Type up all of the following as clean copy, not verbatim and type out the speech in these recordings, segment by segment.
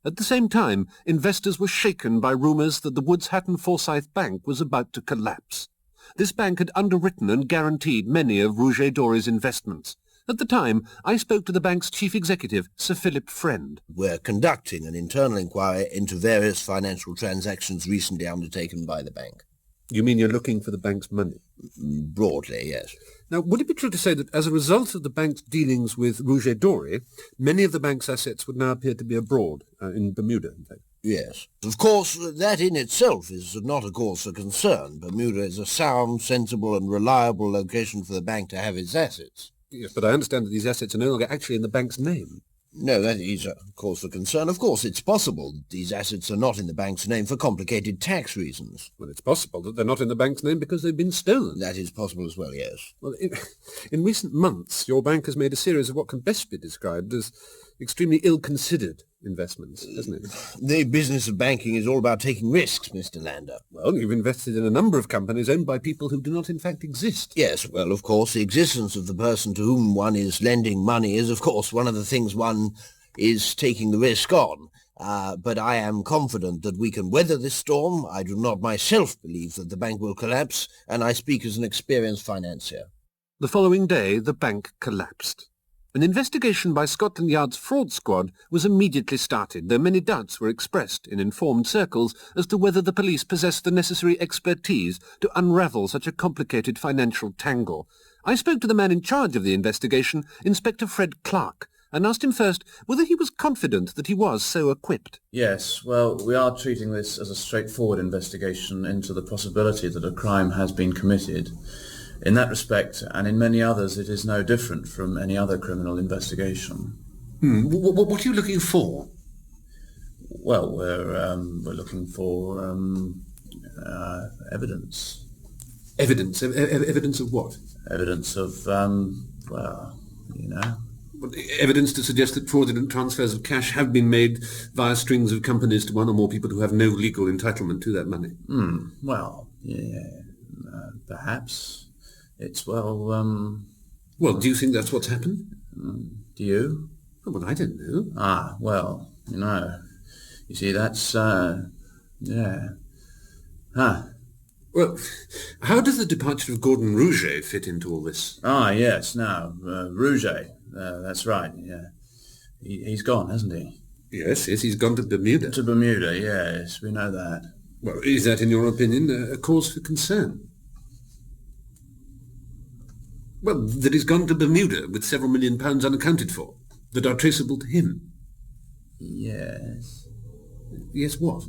At the same time, investors were shaken by rumours that the Woods Hatton Forsyth Bank was about to collapse. This bank had underwritten and guaranteed many of Rouget Dory's investments. At the time, I spoke to the bank's chief executive, Sir Philip Friend. We're conducting an internal inquiry into various financial transactions recently undertaken by the bank. You mean you're looking for the bank's money? Broadly, yes. Now, would it be true to say that as a result of the bank's dealings with Rouget Dory, many of the bank's assets would now appear to be abroad, in Bermuda, in fact? Yes. Of course, that in itself is not a cause for concern. Bermuda is a sound, sensible and reliable location for the bank to have its assets. Yes, but I understand that these assets are no longer actually in the bank's name. No, that is a cause for concern. Of course, it's possible that these assets are not in the bank's name for complicated tax reasons. Well, it's possible that they're not in the bank's name because they've been stolen. That is possible as well, yes. Well, in recent months, your bank has made a series of what can best be described as extremely ill-considered investments, hasn't it? The business of banking is all about taking risks, Mr. Lander. Well, you've invested in a number of companies owned by people who do not in fact exist. Yes, well, of course, the existence of the person to whom one is lending money is, of course, one of the things one is taking the risk on. But I am confident that we can weather this storm. I do not myself believe that the bank will collapse, and I speak as an experienced financier. The following day, the bank collapsed. An investigation by Scotland Yard's fraud squad was immediately started, though many doubts were expressed in informed circles as to whether the police possessed the necessary expertise to unravel such a complicated financial tangle. I spoke to the man in charge of the investigation, Inspector Fred Clark, and asked him first whether he was confident that he was so equipped. Yes, well, we are treating this as a straightforward investigation into the possibility that a crime has been committed. In that respect, and in many others, it is no different from any other criminal investigation. What are you looking for? Well, we're looking for evidence. Evidence? Evidence of what? Evidence of, Evidence to suggest that fraudulent transfers of cash have been made via strings of companies to one or more people who have no legal entitlement to that money. Well, yeah, perhaps. It's, Well, do you think that's what's happened? Do you? Well, I don't know. Well, you see, that's, yeah. Well, how does the departure of Gordon Rouget fit into all this? Yes, now, Rouget, that's right, yeah. He's gone, hasn't he? Yes, he's gone to Bermuda. To Bermuda, yes, we know that. Well, is that, in your opinion, a cause for concern? Well, that he's gone to Bermuda with several £1 million unaccounted for, that are traceable to him. Yes. Yes, what?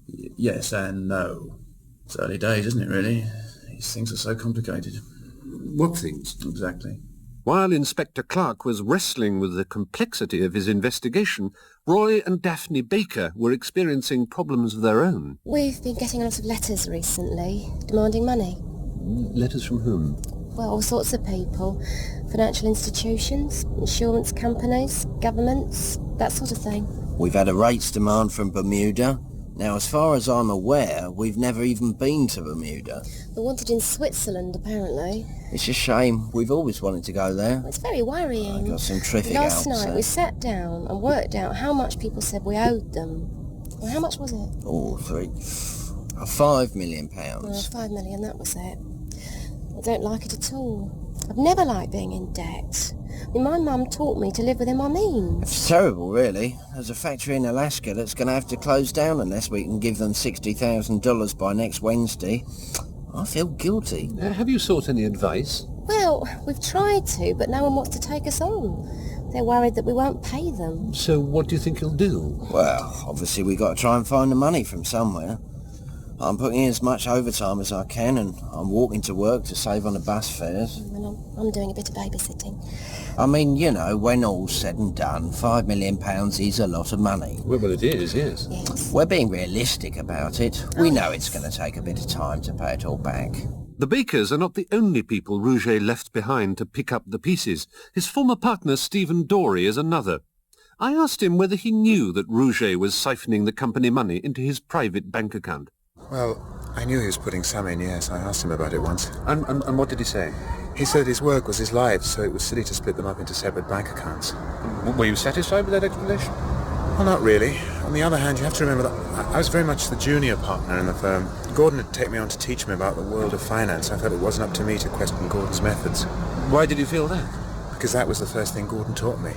Yes and no. It's early days, isn't it, really? These things are so complicated. What things? Exactly. While Inspector Clark was wrestling with the complexity of his investigation, Roy and Daphne Baker were experiencing problems of their own. We've been getting a lot of letters recently, demanding money. Letters from whom? Well, all sorts of people. Financial institutions, insurance companies, governments, that sort of thing. We've had a rates demand from Bermuda. Now, as far as I'm aware, we've never even been to Bermuda. They're wanted in Switzerland, apparently. It's a shame. We've always wanted to go there. It's very worrying. I got some terrific Last outs night we sat down and worked out how much people said we owed them. Well, how much was it? £5 million. Well, 5 million, that was it. I don't like it at all. I've never liked being in debt. My mum taught me to live within my means. It's terrible, really. There's a factory in Alaska that's going to have to close down unless we can give them $60,000 by next Wednesday. I feel guilty. Have you sought any advice? Well, we've tried to, but no one wants to take us on. They're worried that we won't pay them. So what do you think you'll do? Well, obviously we've got to try and find the money from somewhere. I'm putting in as much overtime as I can, and I'm walking to work to save on the bus fares. Well, I'm doing a bit of babysitting. I mean, when all's said and done, £5 million is a lot of money. Well, it is, yes. Yes. We're being realistic about it. We know it's going to take a bit of time to pay it all back. The Bakers are not the only people Rouget left behind to pick up the pieces. His former partner, Stephen Dory, is another. I asked him whether he knew that Rouget was siphoning the company money into his private bank account. Well, I knew he was putting some in, yes. I asked him about it once. And what did he say? He said his work was his life, so it was silly to split them up into separate bank accounts. Were you satisfied with that explanation? Well, not really. On the other hand, you have to remember that I was very much the junior partner in the firm. Gordon had taken me on to teach me about the world of finance. I felt it wasn't up to me to question Gordon's methods, Why did you feel that? because that was the first thing Gordon taught me.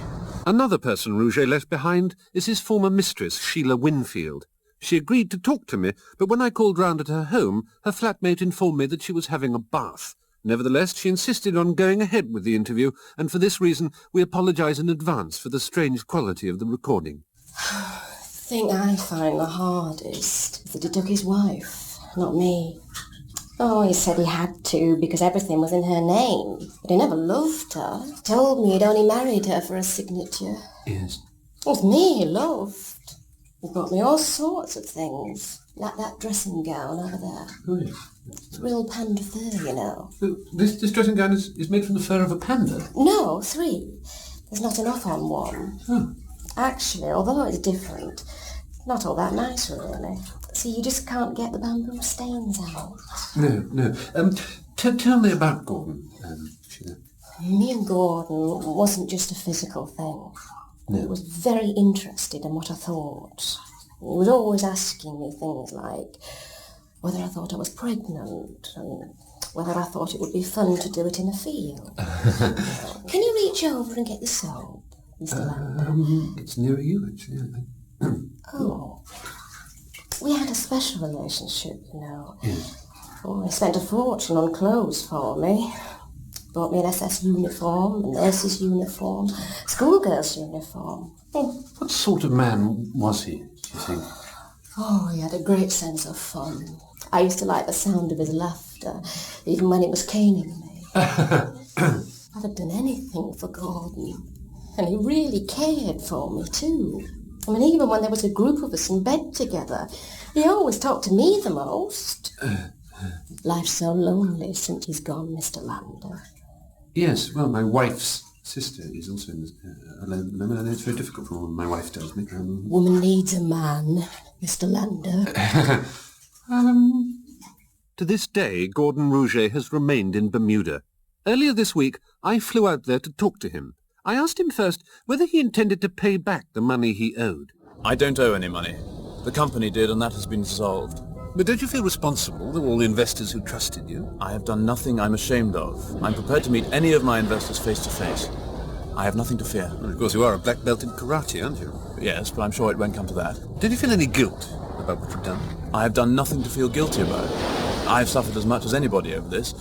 Another person Rouget left behind is his former mistress, Sheila Winfield. She agreed to talk to me, but when I called round at her home, her flatmate informed me that she was having a bath. Nevertheless, she insisted on going ahead with the interview, and for this reason we apologise in advance for the strange quality of the recording. The thing I find the hardest is that he took his wife, not me. Oh, he said he had to because everything was in her name, but he never loved her. He told me he'd only married her for a signature. Yes. It was me he loved. He brought me all sorts of things, like that dressing gown over there. Oh, yes. It's real panda fur, you know. This dressing gown is made from the fur of a panda? No, 3. There's not enough on one. Oh. Actually, although it's different, not all that nice, really. See, you just can't get the bamboo stains out. No. Tell me about Gordon, Sheila. Me and Gordon wasn't just a physical thing. No. He was very interested in what I thought. He was always asking me things like whether I thought I was pregnant and whether I thought it would be fun to do it in a field. Can you reach over and get the soap, Mr. Lander? It's near you, actually. Oh. We had a special relationship, you know. Yes. Oh, he spent a fortune on clothes for me. Bought me an SS uniform, a nurse's uniform, schoolgirl's uniform. What sort of man was he, do you think? Oh, he had a great sense of fun. I used to like the sound of his laughter, even when he was caning me. I'd have done anything for Gordon. And he really cared for me, too. I mean, even when there was a group of us in bed together, he always talked to me the most. Life's so lonely since he's gone, Mr. Lander. Yes, well, my wife's sister is also in this, alone, and it's very difficult for a woman, my wife tells me. Woman needs a man, Mr. Lander. To this day, Gordon Rouget has remained in Bermuda. Earlier this week, I flew out there to talk to him. I asked him first whether he intended to pay back the money he owed. I don't owe any money. The company did, and that has been dissolved. But don't you feel responsible to all the investors who trusted you? I have done nothing I'm ashamed of. I'm prepared to meet any of my investors face to face. I have nothing to fear. Well, of course, you are a black belt in karate, aren't you? Yes, but I'm sure it won't come to that. Don't you feel any guilt about what you've done? I have done nothing to feel guilty about. I've suffered as much as anybody over this.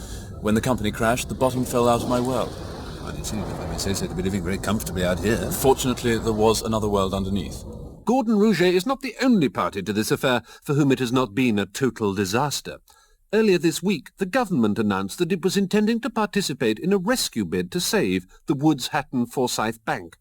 When the company crashed, the bottom fell out of my world. Well, you seem, if I may say so, to be living very comfortably out here. Fortunately, there was another world underneath. Gordon Rouget is not the only party to this affair for whom it has not been a total disaster. Earlier this week, the government announced that it was intending to participate in a rescue bid to save the Woods Hatton Forsyth Bank.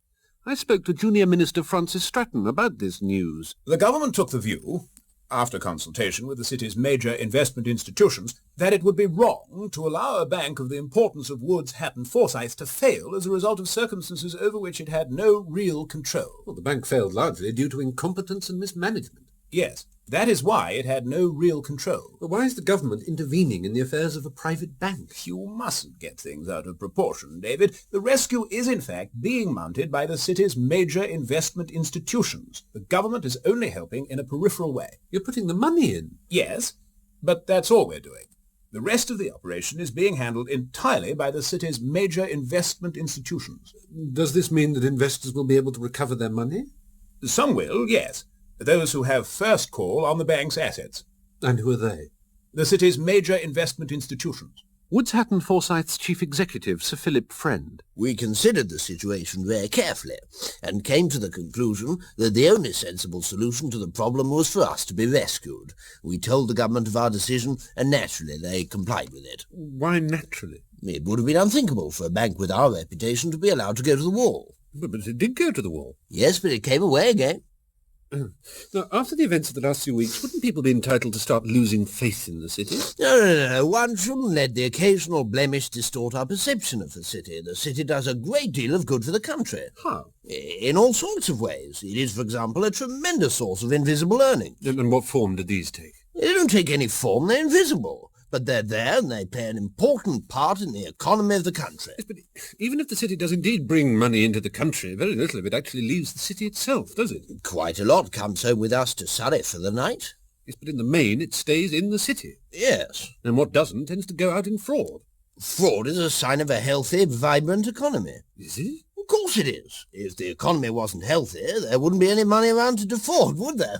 I spoke to Junior Minister Francis Stratton about this news. The government took the view, after consultation with the city's major investment institutions, that it would be wrong to allow a bank of the importance of Woods Hatton Forsyth to fail as a result of circumstances over which it had no real control. Well, the bank failed largely due to incompetence and mismanagement. Yes, that is why it had no real control. But why is the government intervening in the affairs of a private bank? You mustn't get things out of proportion, David. The rescue is, in fact, being mounted by the city's major investment institutions. The government is only helping in a peripheral way. You're putting the money in. Yes, but that's all we're doing. The rest of the operation is being handled entirely by the city's major investment institutions. Does this mean that investors will be able to recover their money? Some will, yes. Those who have first call on the bank's assets. And who are they? The city's major investment institutions. Woods Hatton Forsyth's chief executive, Sir Philip Friend. We considered the situation very carefully and came to the conclusion that the only sensible solution to the problem was for us to be rescued. We told the government of our decision, and naturally they complied with it. Why naturally? It would have been unthinkable for a bank with our reputation to be allowed to go to the wall. But it did go to the wall. Yes, but it came away again. Now, after the events of the last few weeks, wouldn't people be entitled to start losing faith in the city? No. One shouldn't let the occasional blemish distort our perception of the city. The city does a great deal of good for the country. How? In all sorts of ways. It is, for example, a tremendous source of invisible earnings. And what form do these take? They don't take any form, they're invisible. but they're there and they play an important part in the economy of the country. Yes, but even if the city does indeed bring money into the country, very little of it actually leaves the city itself, does it? Quite a lot comes home with us to Surrey for the night. Yes, but in the main it stays in the city. Yes. And what doesn't tends to go out in fraud. Fraud is a sign of a healthy, vibrant economy. Is it? Of course it is. If the economy wasn't healthy, there wouldn't be any money around to defraud, would there?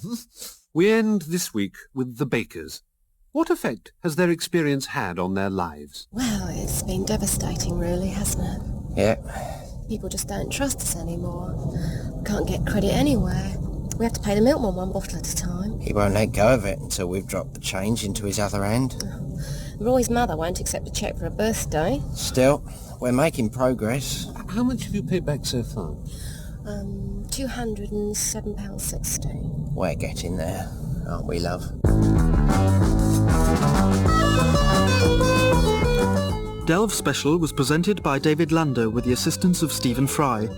We end this week with the Bakers. What effect has their experience had on their lives? Well, it's been devastating, really, hasn't it? Yeah. People just don't trust us anymore. Can't get credit anywhere. We have to pay the milkman one bottle at a time. He won't let go of it until we've dropped the change into his other hand. Roy's mother won't accept a cheque for a birthday. Still, we're making progress. How much have you paid back so far? £207.60. We're getting there, aren't we, love? Delve Special was presented by David Lander with the assistance of Stephen Fry.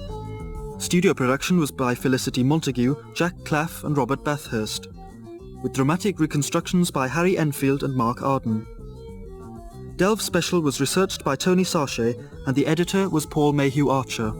Studio production was by Felicity Montague, Jack Claff and Robert Bathurst, with dramatic reconstructions by Harry Enfield and Mark Arden. Delve Special was researched by Tony Sarche and the editor was Paul Mayhew Archer.